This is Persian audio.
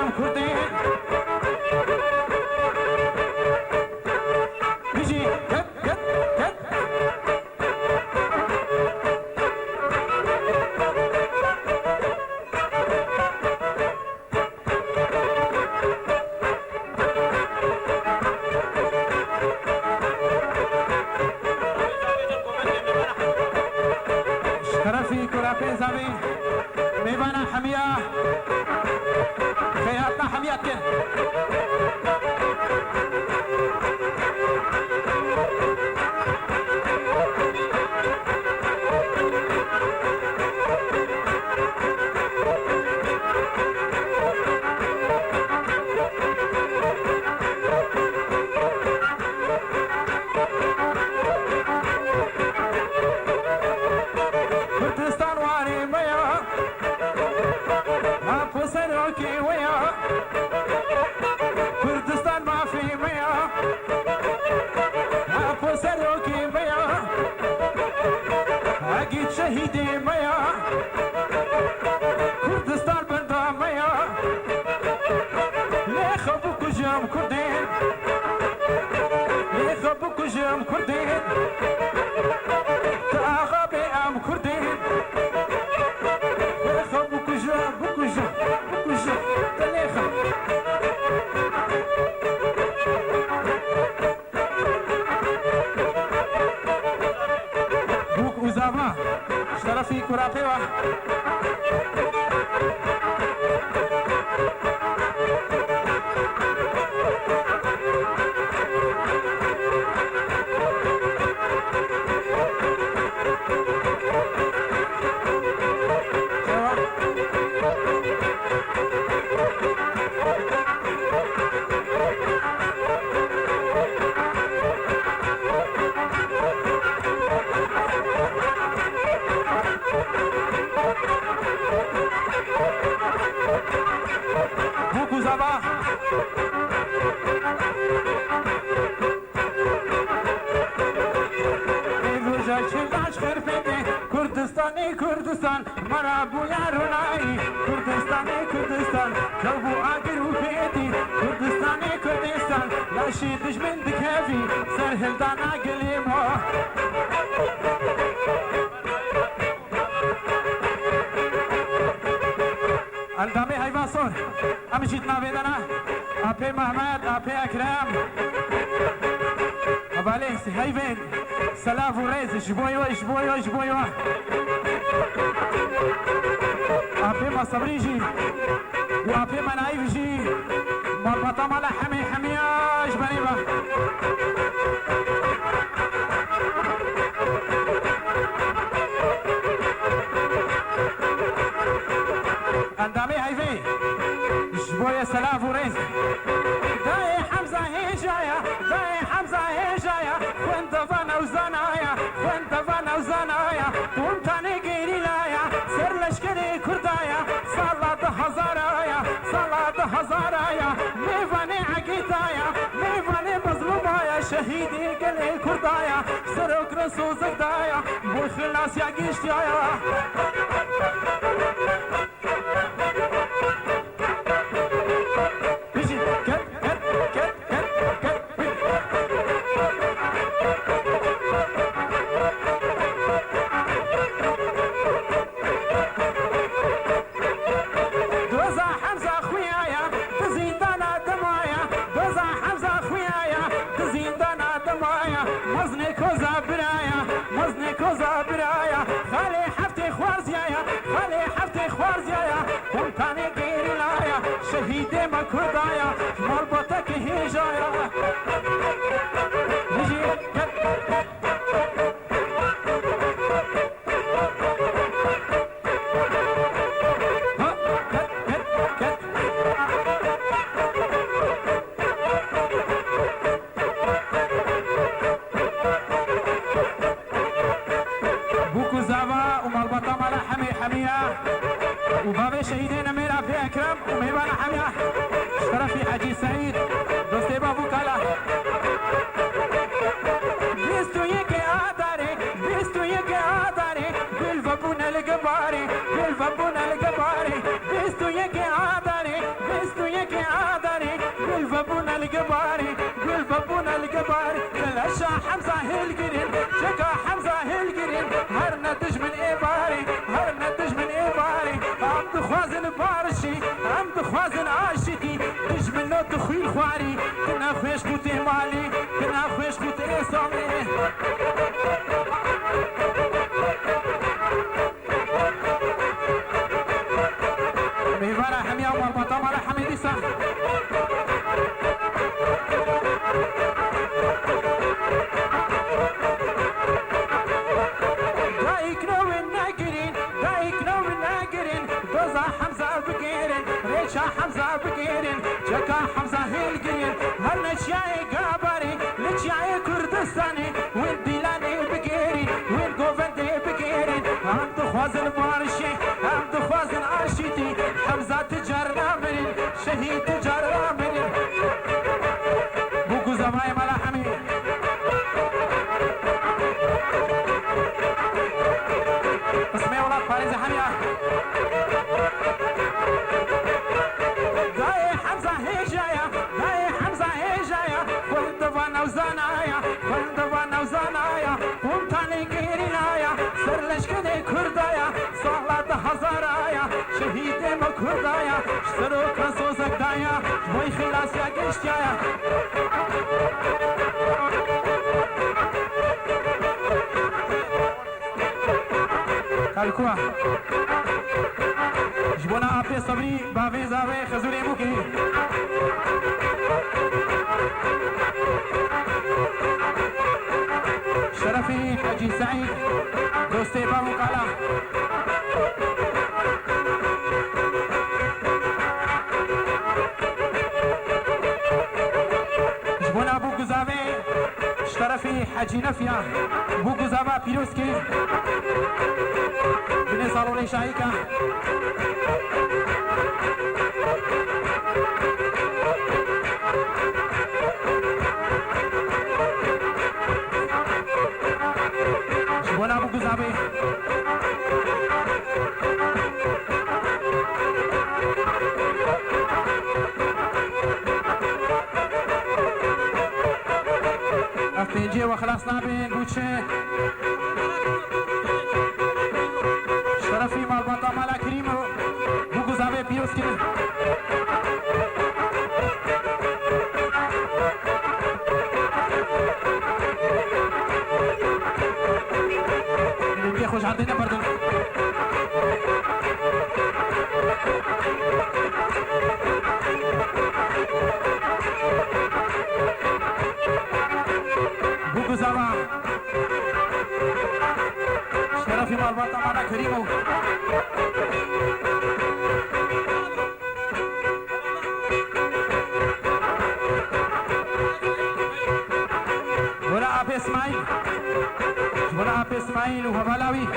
کجم کردین بیجی کت کت کت شرفی کلافه زمین میوان حمیه خیاتنا حمیت کن کردستان واری میا ما پسروکی ویا کردستان مافی میا ما پسروکی میا اگی شهیدی میا کردستان بندا میا لیخو بکجم کردین لیخو بکجم کردین تا بی ام کردین لیخو بکجم بکجم بکجم تلیخو بوک اوزاما شرفی کراپیوا بوک اوزاما چلاش خرفته کردستانی کردستان مرا بویا رونایی کردستانی کردستان کبو آگر و پیتی کردستانی کردستان لاشی دشمن دکوی سرهلدان آگلیم ها الدامي هيبا صور امشيت نافيدنا ابي محمد ابي اكرم اباليس هيفين سلاف وريز شبويو شبويو شبويو ابي ما صبريجي وابي ما نايفجي مربطة مالا حمي حمياش بنيبا اندامي هيفي شبوية سلاف وريز داي حمزة هي جاية داي حمزة هي جاية وانت فانا وزنايا وانت فانا وزنايا وانتاني قيري لايا سر لشكري كردايا صلاة هزارايا صلاة هزارايا ميفاني عقيدايا ميفاني مظلومايا شهيدي قلي كردايا سرق رسول زقدايا بو خلاص يا قيشتايا شهيد ما كردايا مربطك هي جايا نجي بوكو زاوا ومربطة مالا حمي حمية وبابي شهيدين امير ابي اكرم وميبانا حمية شرفي حجي سعيد دوستي بابو كالا بيستو يكي آداري بيستو يكي آداري بالفابونا القباري بالفابونا القباري بيستو يكي آداري بيستو يكي حمزة هلقرين جكا حمزة هلقرين هر ندج من إباري هر ندج من إباري عم دخوازن بارشي عم دخوازن عاشقي دج من نو تخوي الخواري كنا خويش خوتي مالي كنا خويش خوتي صامي ميفارا حميا ومربطة مالا حميدي صح دايك نو الناقرين دايك نو الناقرين دوزا حمزة بقيرين ريشا حمزة بقيرين جكا حمزة هلقرين هالنشياي قابري نشياي كردستاني وين ديلاني بقيرين وين قوفندي بقيرين عم دخوازن بارشي عم دخوازن عاشتي حمزة تجار رامرين شهيد تجار رامرين بوكو زماي مالا حميد اسمي ولاد فارس حميا داي حمزة هجايا داي حمزة هجايا كنت فانا وزنايا كنت فانا وزنايا قمت علي كيرينايا سرلش كدي كردايا صلاة هزارايا شهيد ما كردايا اشترو كرسوزك دايا شوي خلاص يا قشتايا كالكوا جبونا أبي صبري بافي زاوي خزوري بوكي شرفي حجي سعيد دوستي بابو قالا جبونا ابو قزاوي شرفي حجي نفيا بو قزاوا بيروسكي بني صارولي شايكا جبونا ابو قزاوي افنجي وخلاصنا بين بوتشي شرفي مالبطا مالا كريمو بوغو زاوي بيوسكي نبي خوش عندنا بردن بوغو زاوا شرفي مالبطا مالا كريمو ولا أبي إسماعيل ولا أبي إسماعيل وهبلاوي